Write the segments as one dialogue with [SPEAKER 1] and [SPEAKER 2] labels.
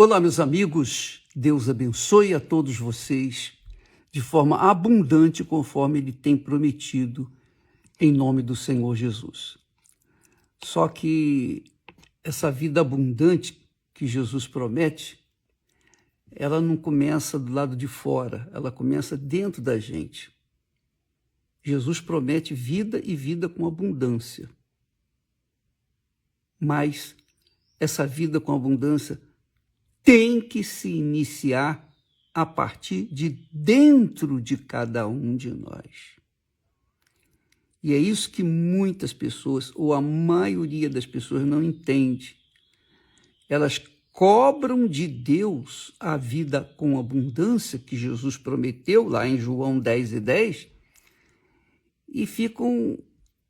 [SPEAKER 1] Olá, meus amigos, Deus abençoe a todos vocês de forma abundante, conforme Ele tem prometido, em nome do Senhor Jesus. Só que essa vida abundante que Jesus promete, ela não começa do lado de fora, ela começa dentro da gente. Jesus promete vida e vida com abundância. Mas essa vida com abundância tem que se iniciar a partir de dentro de cada um de nós. E é isso que muitas pessoas, ou a maioria das pessoas, não entende. Elas cobram de Deus a vida com abundância que Jesus prometeu lá em João 10:10 e ficam,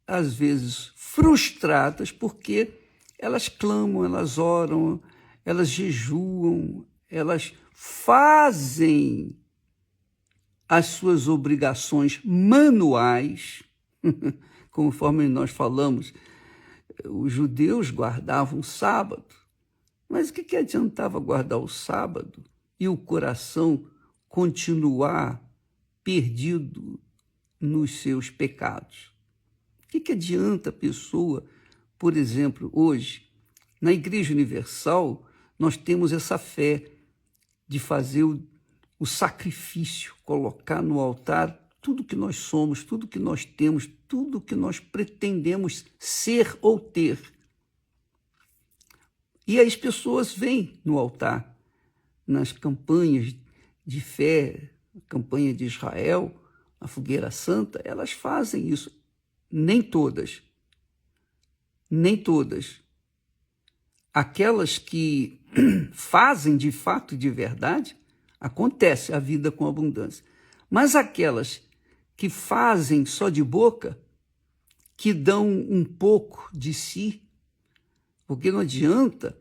[SPEAKER 1] às vezes, frustradas porque elas clamam, elas oram, elas jejuam, elas fazem as suas obrigações manuais, conforme nós falamos, os judeus guardavam o sábado, mas o que adiantava guardar o sábado e o coração continuar perdido nos seus pecados? O que adianta a pessoa, por exemplo, hoje, na Igreja Universal, nós temos essa fé de fazer o sacrifício, colocar no altar tudo que nós somos, tudo que nós temos, tudo que nós pretendemos ser ou ter. E as pessoas vêm no altar, nas campanhas de fé, a campanha de Israel, a Fogueira Santa, elas fazem isso. Nem todas. Nem todas. Aquelas que fazem de fato e de verdade, acontece a vida com abundância. Mas aquelas que fazem só de boca, que dão um pouco de si, porque não adianta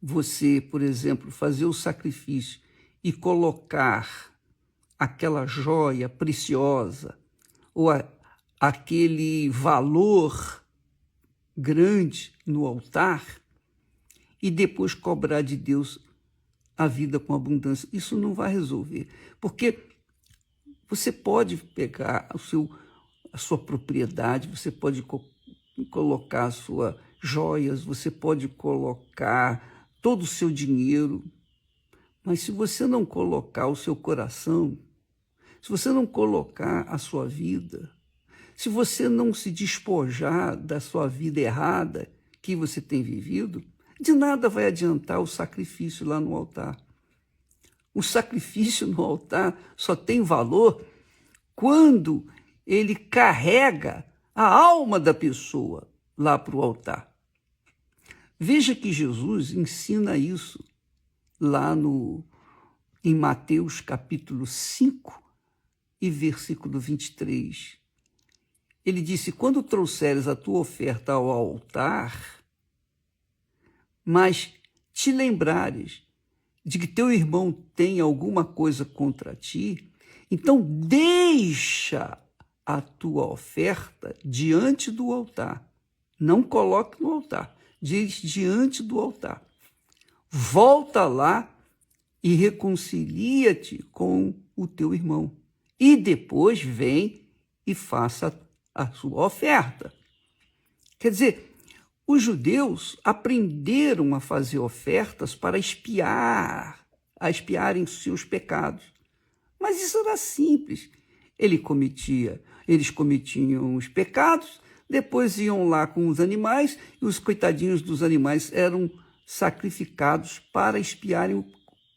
[SPEAKER 1] você, por exemplo, fazer o sacrifício e colocar aquela joia preciosa ou aquele valor grande no altar e depois cobrar de Deus a vida com abundância. Isso não vai resolver, porque você pode pegar a sua propriedade, você pode colocar as suas joias, você pode colocar todo o seu dinheiro, mas se você não colocar o seu coração, se você não colocar a sua vida, se você não se despojar da sua vida errada que você tem vivido, de nada vai adiantar o sacrifício lá no altar. O sacrifício no altar só tem valor quando ele carrega a alma da pessoa lá para o altar. Veja que Jesus ensina isso lá em Mateus capítulo 5 e versículo 23. Ele disse: quando trouxeres a tua oferta ao altar, mas te lembrares de que teu irmão tem alguma coisa contra ti, então deixa a tua oferta diante do altar. Não coloque no altar, diz diante do altar. Volta lá e reconcilia-te com o teu irmão. E depois vem e faça a sua oferta. Quer dizer, os judeus aprenderam a fazer ofertas para expiarem seus pecados. Mas isso era simples. Eles cometiam os pecados, depois iam lá com os animais, e os coitadinhos dos animais eram sacrificados para expiarem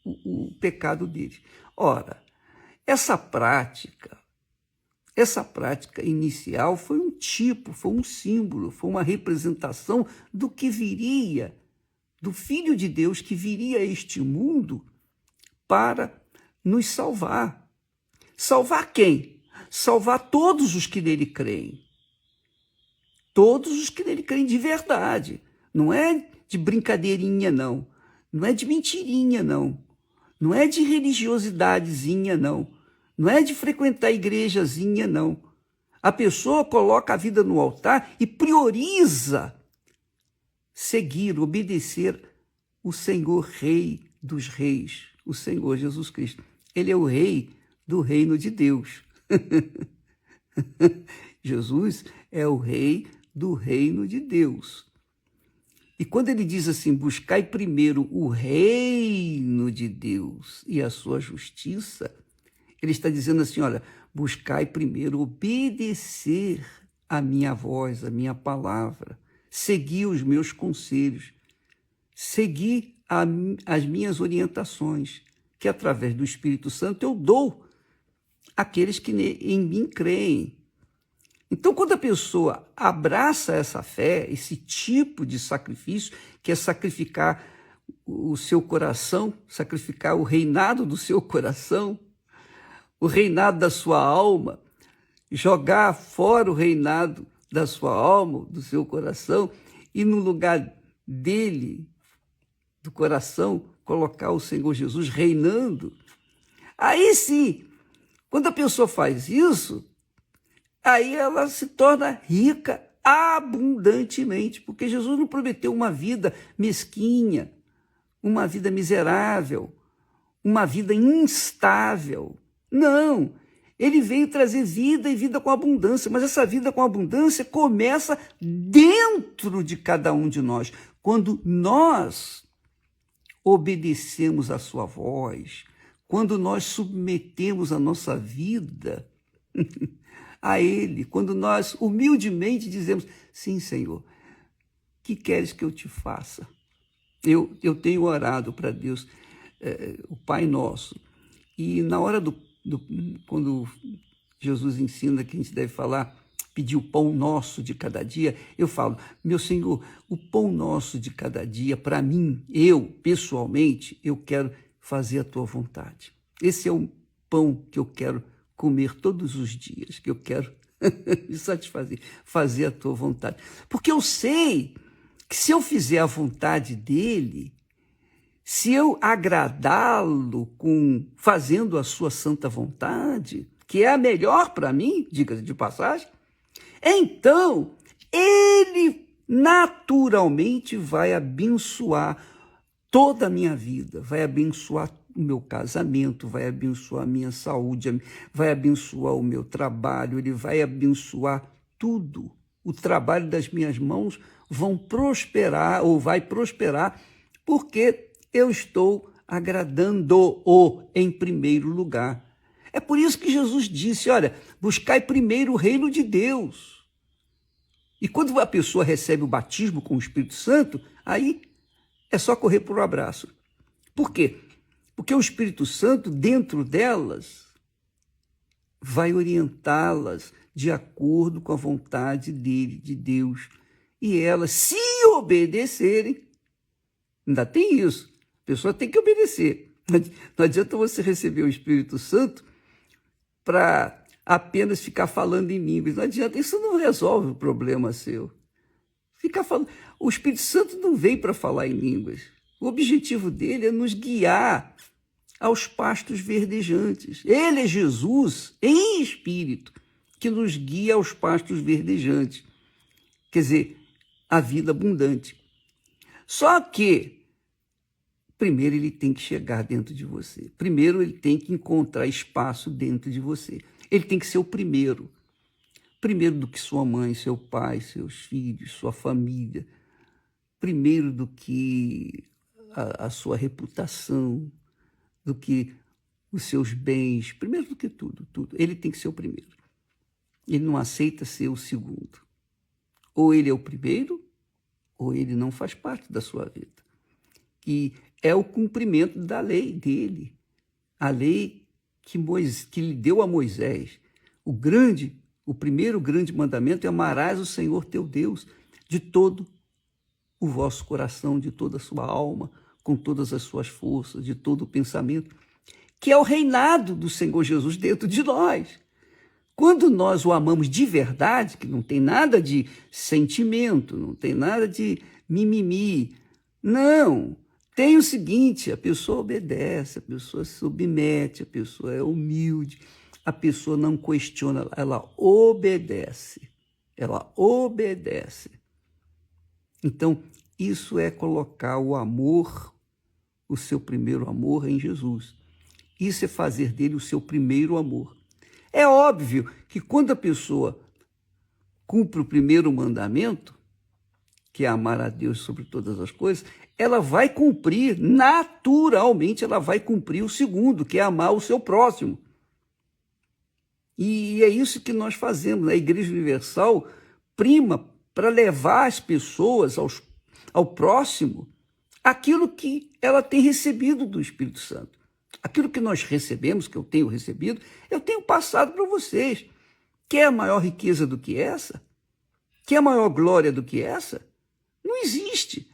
[SPEAKER 1] o pecado deles. Ora, essa prática inicial foi um tipo, foi um símbolo, foi uma representação do que viria, do Filho de Deus que viria a este mundo para nos salvar. Salvar quem? Salvar todos os que nele creem. Todos os que nele creem de verdade. Não é de brincadeirinha, não. Não é de mentirinha, não. Não é de religiosidadezinha, não. Não é de frequentar a igrejazinha, não. A pessoa coloca a vida no altar e prioriza seguir, obedecer o Senhor Rei dos reis, o Senhor Jesus Cristo. Ele é o rei do reino de Deus. Jesus é o rei do reino de Deus. E quando ele diz assim, buscai primeiro o reino de Deus e a sua justiça, ele está dizendo assim, olha, buscai primeiro obedecer a minha voz, a minha palavra, seguir os meus conselhos, seguir as minhas orientações, que através do Espírito Santo eu dou àqueles que em mim creem. Então, quando a pessoa abraça essa fé, esse tipo de sacrifício, que é sacrificar o seu coração, sacrificar o reinado do seu coração, o reinado da sua alma, jogar fora o reinado da sua alma, do seu coração, e no lugar dele, do coração, colocar o Senhor Jesus reinando. Aí sim, quando a pessoa faz isso, aí ela se torna rica abundantemente, porque Jesus não prometeu uma vida mesquinha, uma vida miserável, uma vida instável. Não, ele veio trazer vida e vida com abundância, mas essa vida com abundância começa dentro de cada um de nós. Quando nós obedecemos a sua voz, quando nós submetemos a nossa vida a Ele, quando nós humildemente dizemos, sim, Senhor, que queres que eu te faça? Eu tenho orado para Deus, o Pai Nosso, e na hora quando Jesus ensina que a gente deve falar, pedir o pão nosso de cada dia, eu falo, meu Senhor, o pão nosso de cada dia, para mim, eu, pessoalmente, eu quero fazer a tua vontade. Esse é o pão que eu quero comer todos os dias, que eu quero me satisfazer, fazer a tua vontade. Porque eu sei que se eu fizer a vontade dele, se eu agradá-lo fazendo a sua santa vontade, que é a melhor para mim, diga-se de passagem, então ele naturalmente vai abençoar toda a minha vida, vai abençoar o meu casamento, vai abençoar a minha saúde, vai abençoar o meu trabalho, ele vai abençoar tudo. O trabalho das minhas mãos vão prosperar, ou vai prosperar, porque eu estou agradando-o em primeiro lugar. É por isso que Jesus disse, olha, buscai primeiro o reino de Deus. E quando a pessoa recebe o batismo com o Espírito Santo, aí é só correr para o abraço. Por quê? Porque o Espírito Santo, dentro delas, vai orientá-las de acordo com a vontade dele, de Deus. E elas, se obedecerem, ainda tem isso, a pessoa tem que obedecer. Não adianta você receber o Espírito Santo para apenas ficar falando em línguas. Não adianta, isso não resolve o problema seu. Ficar falando. O Espírito Santo não veio para falar em línguas. O objetivo dele é nos guiar aos pastos verdejantes. Ele é Jesus em espírito que nos guia aos pastos verdejantes. Quer dizer, a vida abundante. Só que primeiro ele tem que chegar dentro de você. Primeiro ele tem que encontrar espaço dentro de você. Ele tem que ser o primeiro. Primeiro do que sua mãe, seu pai, seus filhos, sua família. Primeiro do que a sua reputação, do que os seus bens. Primeiro do que tudo. Ele tem que ser o primeiro. Ele não aceita ser o segundo. Ou ele é o primeiro, ou ele não faz parte da sua vida. Que é o cumprimento da lei dele. A lei que lhe deu a Moisés. O primeiro grande mandamento é amarás o Senhor teu Deus de todo o vosso coração, de toda a sua alma, com todas as suas forças, de todo o pensamento, que é o reinado do Senhor Jesus dentro de nós. Quando nós o amamos de verdade, que não tem nada de sentimento, não tem nada de mimimi, não. Tem o seguinte, a pessoa obedece, a pessoa se submete, a pessoa é humilde, a pessoa não questiona, ela obedece. Ela obedece. Então, isso é colocar o amor o seu primeiro amor em Jesus. Isso é fazer dele o seu primeiro amor. É óbvio que quando a pessoa cumpre o primeiro mandamento, que é amar a Deus sobre todas as coisas, ela vai cumprir, naturalmente, ela vai cumprir o segundo, que é amar o seu próximo. E é isso que nós fazemos. A Igreja Universal prima para levar as pessoas ao próximo aquilo que ela tem recebido do Espírito Santo. Aquilo que nós recebemos, que eu tenho recebido, eu tenho passado para vocês. Quer maior riqueza do que essa? Quer maior glória do que essa? Não existe.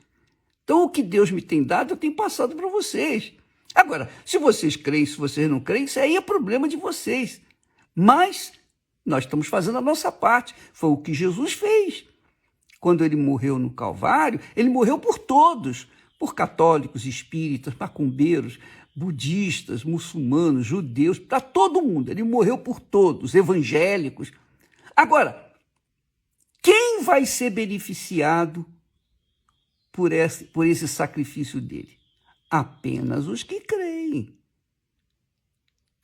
[SPEAKER 1] Então, o que Deus me tem dado, eu tenho passado para vocês. Agora, se vocês creem, se vocês não creem, isso aí é problema de vocês. Mas nós estamos fazendo a nossa parte. Foi o que Jesus fez. Quando ele morreu no Calvário, ele morreu por todos, por católicos, espíritas, macumbeiros, budistas, muçulmanos, judeus, para todo mundo. Ele morreu por todos, evangélicos. Agora, quem vai ser beneficiado por esse sacrifício dele? Apenas os que creem.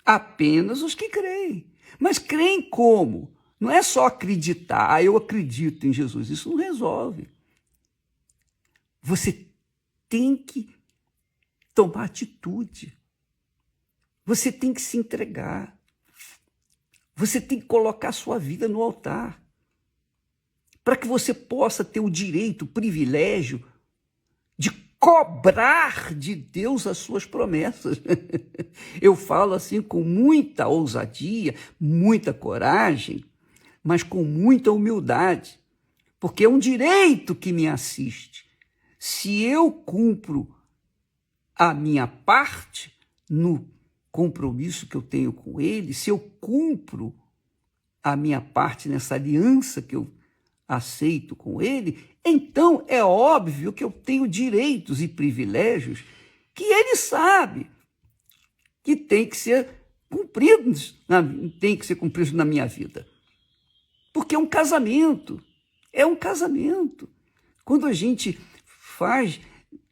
[SPEAKER 1] Apenas os que creem. Mas creem como? Não é só acreditar, eu acredito em Jesus. Isso não resolve. Você tem que tomar atitude. Você tem que se entregar. Você tem que colocar a sua vida no altar. Para que você possa ter o direito, o privilégio de cobrar de Deus as suas promessas. Eu falo assim com muita ousadia, muita coragem, mas com muita humildade, porque é um direito que me assiste. Se eu cumpro a minha parte no compromisso que eu tenho com ele, se eu cumpro a minha parte nessa aliança que eu aceito com ele, então é óbvio que eu tenho direitos e privilégios que ele sabe que tem que ser cumpridos na minha vida. Porque é um casamento. Quando a gente faz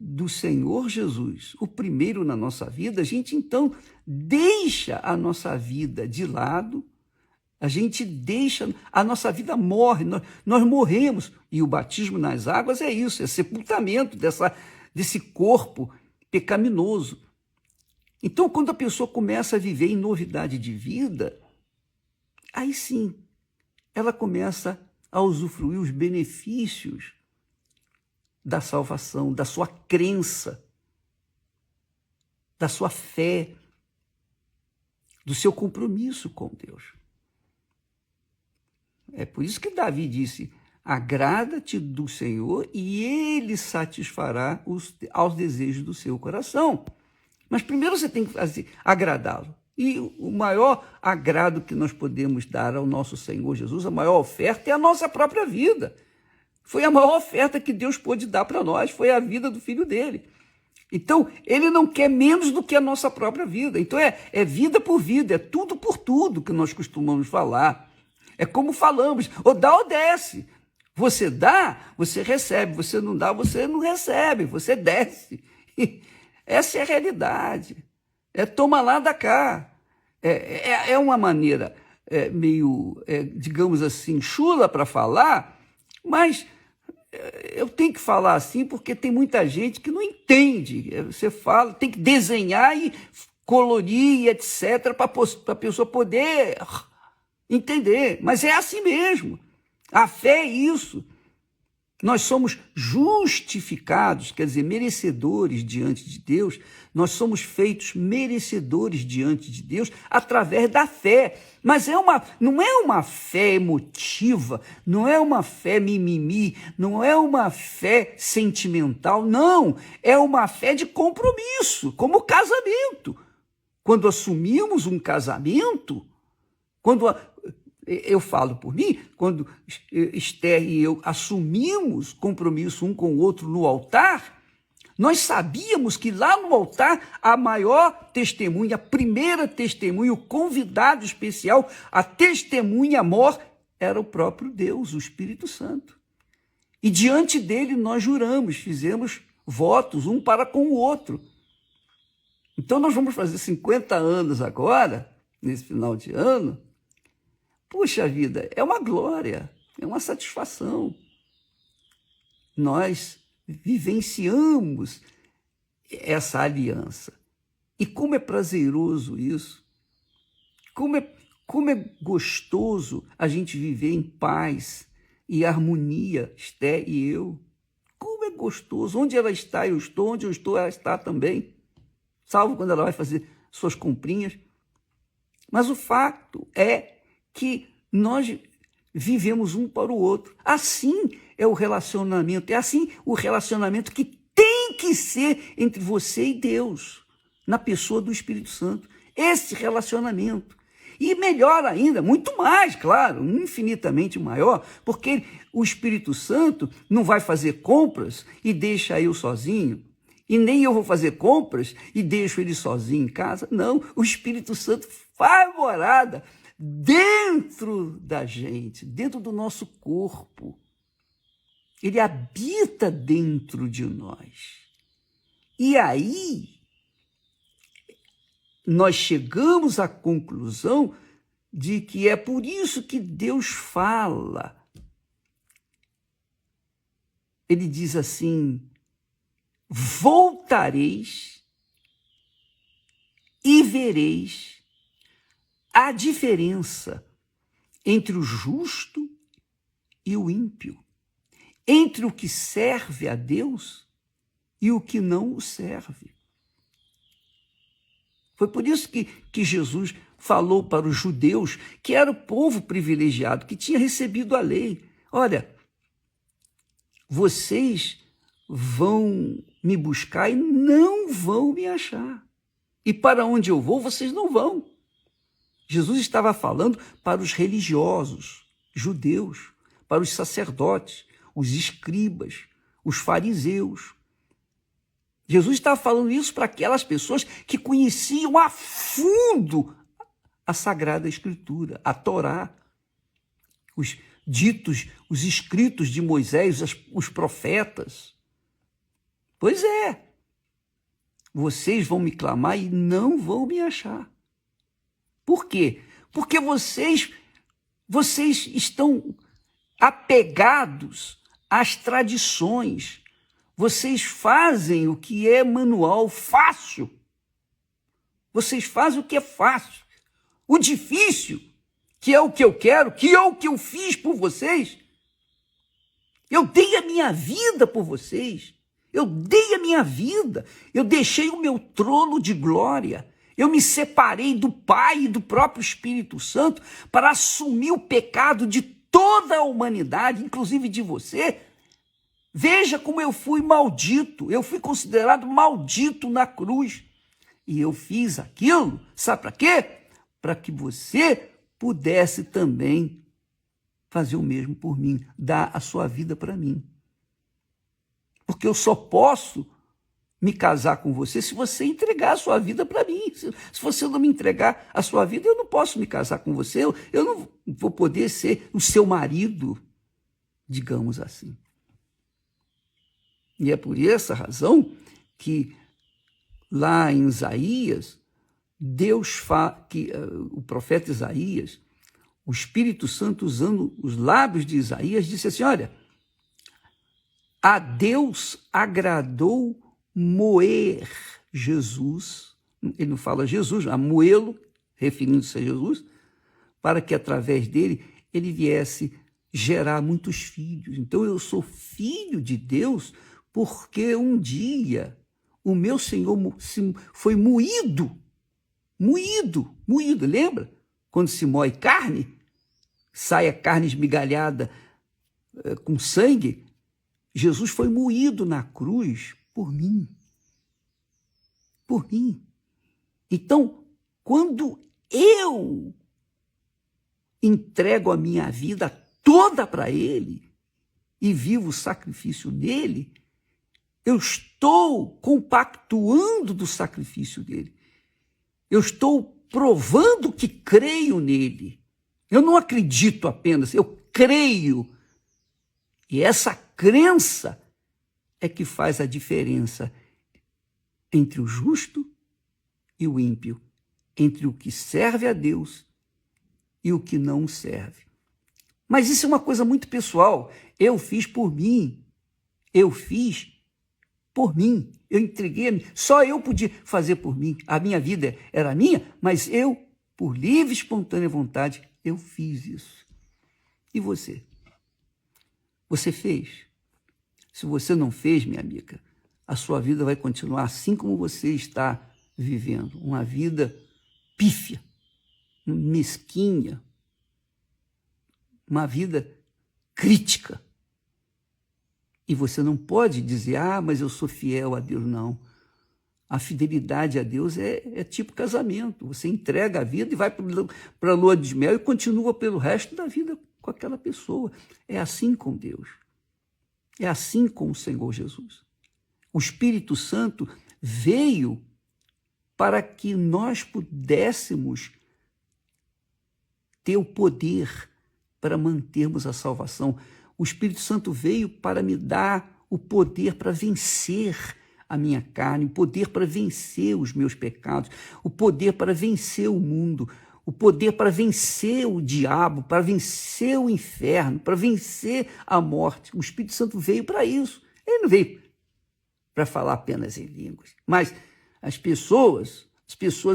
[SPEAKER 1] do Senhor Jesus o primeiro na nossa vida, a gente então deixa a nossa vida de lado, a nossa vida morre, nós morremos. E o batismo nas águas é isso, é sepultamento desse corpo pecaminoso. Então, quando a pessoa começa a viver em novidade de vida, aí sim, ela começa a usufruir os benefícios da salvação, da sua crença, da sua fé, do seu compromisso com Deus. É por isso que Davi disse: agrada-te do Senhor e ele satisfará aos desejos do seu coração. Mas primeiro você tem que agradá-lo. E o maior agrado que nós podemos dar ao nosso Senhor Jesus, a maior oferta, é a nossa própria vida. Foi a maior oferta que Deus pôde dar para nós, foi a vida do Filho dele. Então, ele não quer menos do que a nossa própria vida. Então, é vida por vida, é tudo por tudo que nós costumamos falar. É como falamos, ou dá ou desce. Você dá, você recebe. Você não dá, você não recebe. Você desce. Essa é a realidade. É toma lá da cá. É uma maneira meio, digamos assim, chula para falar, mas eu tenho que falar assim porque tem muita gente que não entende. Você fala, tem que desenhar e colorir, etc., para a pessoa poder entender. Mas é assim mesmo. A fé é isso. Nós somos justificados, quer dizer, merecedores diante de Deus. Nós somos feitos merecedores diante de Deus através da fé. Mas não é uma fé emotiva, não é uma fé mimimi, não é uma fé sentimental, não. É uma fé de compromisso, como casamento. Quando assumimos um casamento, eu falo por mim, quando Esther e eu assumimos compromisso um com o outro no altar, nós sabíamos que lá no altar a maior testemunha, a primeira testemunha, o convidado especial, a testemunha mor, era o próprio Deus, o Espírito Santo. E diante dele nós juramos, fizemos votos um para com o outro. Então nós vamos fazer 50 anos agora, nesse final de ano. Puxa vida, é uma glória, é uma satisfação. Nós vivenciamos essa aliança. E como é prazeroso isso. Como é gostoso a gente viver em paz e harmonia, Esté e eu. Como é gostoso. Onde ela está, eu estou. Onde eu estou, ela está também. Salvo quando ela vai fazer suas comprinhas. Mas o fato é que nós vivemos um para o outro. Assim é o relacionamento. É assim o relacionamento que tem que ser entre você e Deus, na pessoa do Espírito Santo. Esse relacionamento. E melhor ainda, muito mais, claro, infinitamente maior, porque o Espírito Santo não vai fazer compras e deixa eu sozinho, e nem eu vou fazer compras e deixo ele sozinho em casa. Não, o Espírito Santo faz morada dentro da gente, dentro do nosso corpo. Ele habita dentro de nós. E aí nós chegamos à conclusão de que é por isso que Deus fala. Ele diz assim: voltareis e vereis a diferença entre o justo e o ímpio, entre o que serve a Deus e o que não o serve. Foi por isso que Jesus falou para os judeus, que era o povo privilegiado, que tinha recebido a lei. Olha, vocês vão me buscar e não vão me achar. E para onde eu vou, vocês não vão. Jesus estava falando para os religiosos, judeus, para os sacerdotes, os escribas, os fariseus. Jesus estava falando isso para aquelas pessoas que conheciam a fundo a Sagrada Escritura, a Torá, os escritos de Moisés, os profetas. Pois é, vocês vão me clamar e não vão me achar. Por quê? Porque vocês estão apegados às tradições. Vocês fazem o que é manual, fácil. Vocês fazem o que é fácil. O difícil, que é o que eu quero, que é o que eu fiz por vocês. Eu dei a minha vida por vocês. Eu dei a minha vida. Eu deixei o meu trono de glória. Eu me separei do Pai e do próprio Espírito Santo para assumir o pecado de toda a humanidade, inclusive de você. Veja como eu fui maldito, eu fui considerado maldito na cruz. E eu fiz aquilo, sabe para quê? Para que você pudesse também fazer o mesmo por mim, dar a sua vida para mim. Porque eu só posso me casar com você se você entregar a sua vida para mim. Se você não me entregar a sua vida, eu não posso me casar com você, eu não vou poder ser o seu marido, digamos assim. E é por essa razão que lá em Isaías, o profeta Isaías, o Espírito Santo usando os lábios de Isaías, disse assim: olha, a Deus agradou moer Jesus, ele não fala Jesus, a moê-lo, referindo-se a Jesus, para que através dele ele viesse gerar muitos filhos. Então eu sou filho de Deus porque um dia o meu Senhor foi moído, lembra? Quando se moe carne, sai a carne esmigalhada com sangue, Jesus foi moído na cruz por mim. Por mim. Então, quando eu entrego a minha vida toda para Ele e vivo o sacrifício nele, eu estou compactuando do sacrifício dele. Eu estou provando que creio nele. Eu não acredito apenas, eu creio. E essa crença é que faz a diferença entre o justo e o ímpio, entre o que serve a Deus e o que não o serve. Mas isso é uma coisa muito pessoal. Eu fiz por mim. Eu fiz por mim. Eu entreguei. Só eu podia fazer por mim. A minha vida era minha, mas eu, por livre e espontânea vontade, eu fiz isso. E você? Você fez? Se você não fez, minha amiga, a sua vida vai continuar assim como você está vivendo. Uma vida pífia, mesquinha, uma vida crítica. E você não pode dizer, mas eu sou fiel a Deus, não. A fidelidade a Deus é tipo casamento. Você entrega a vida e vai para a lua de mel e continua pelo resto da vida com aquela pessoa. É assim com Deus. É assim com o Senhor Jesus. O Espírito Santo veio para que nós pudéssemos ter o poder para mantermos a salvação. O Espírito Santo veio para me dar o poder para vencer a minha carne, o poder para vencer os meus pecados, o poder para vencer o mundo, o poder para vencer o diabo, para vencer o inferno, para vencer a morte. O Espírito Santo veio para isso. Ele não veio para falar apenas em línguas. Mas as pessoas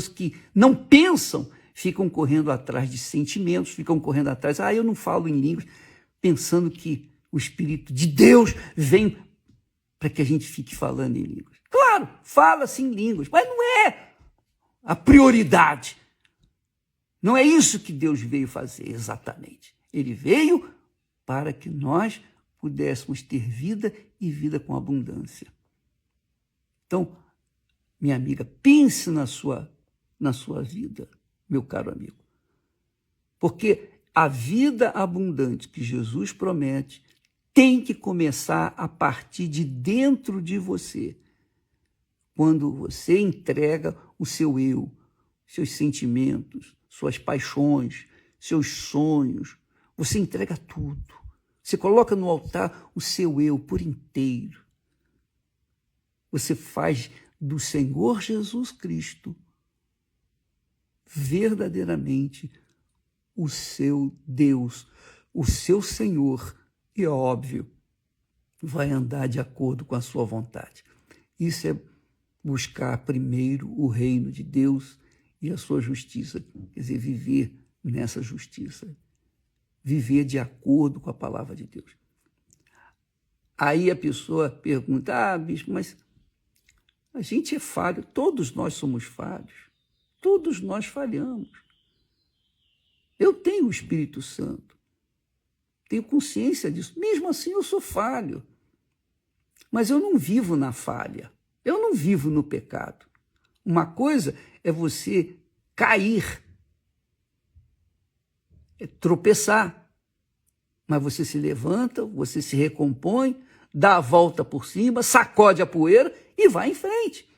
[SPEAKER 1] que não pensam, ficam correndo atrás de sentimentos, ficam correndo atrás, eu não falo em línguas, pensando que o Espírito de Deus vem para que a gente fique falando em línguas. Claro, fala-se em línguas, mas não é a prioridade. Não é isso que Deus veio fazer exatamente. Ele veio para que nós pudéssemos ter vida e vida com abundância. Então, minha amiga, pense na sua vida, meu caro amigo. Porque a vida abundante que Jesus promete tem que começar a partir de dentro de você. Quando você entrega o seu eu, seus sentimentos, suas paixões, seus sonhos, você entrega tudo. Você coloca no altar o seu eu por inteiro. Você faz do Senhor Jesus Cristo verdadeiramente o seu Deus, o seu Senhor, e, óbvio, vai andar de acordo com a sua vontade. Isso é buscar primeiro o reino de Deus e a sua justiça, quer dizer, viver nessa justiça, viver de acordo com a palavra de Deus. Aí a pessoa pergunta, bispo, mas a gente é falho, todos nós somos falhos, todos nós falhamos. Eu tenho o Espírito Santo, tenho consciência disso. Mesmo assim, eu sou falho. Mas eu não vivo na falha. Eu não vivo no pecado. Uma coisa é você cair, é tropeçar. Mas você se levanta, você se recompõe, dá a volta por cima, sacode a poeira e vai em frente.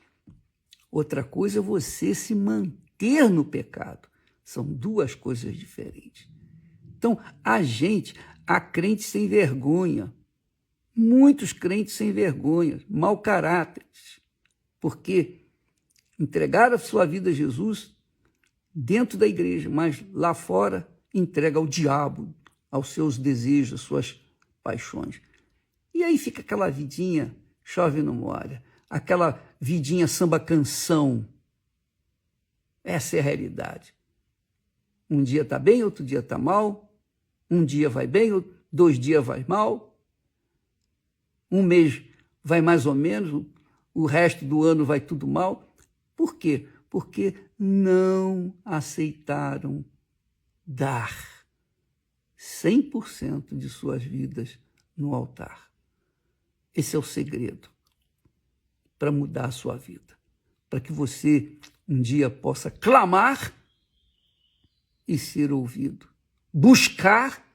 [SPEAKER 1] Outra coisa é você se manter no pecado. São duas coisas diferentes. Então, há crentes sem vergonha, muitos crentes sem vergonha, mau caráter, porque entregaram a sua vida a Jesus dentro da igreja, mas lá fora entrega ao diabo, aos seus desejos, às suas paixões. E aí fica aquela vidinha, chove não molha, aquela vidinha samba-canção. Essa é a realidade. Um dia está bem, outro dia está mal. Um dia vai bem, 2 dias vai mal. Um mês vai mais ou menos, o resto do ano vai tudo mal. Por quê? Porque não aceitaram dar 100% de suas vidas no altar. Esse é o segredo para mudar a sua vida. Para que você um dia possa clamar e ser ouvido, buscar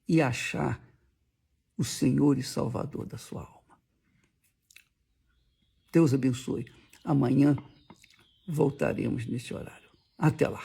[SPEAKER 1] e achar o Senhor e Salvador da sua alma. Deus abençoe. Amanhã voltaremos nesse horário. Até lá.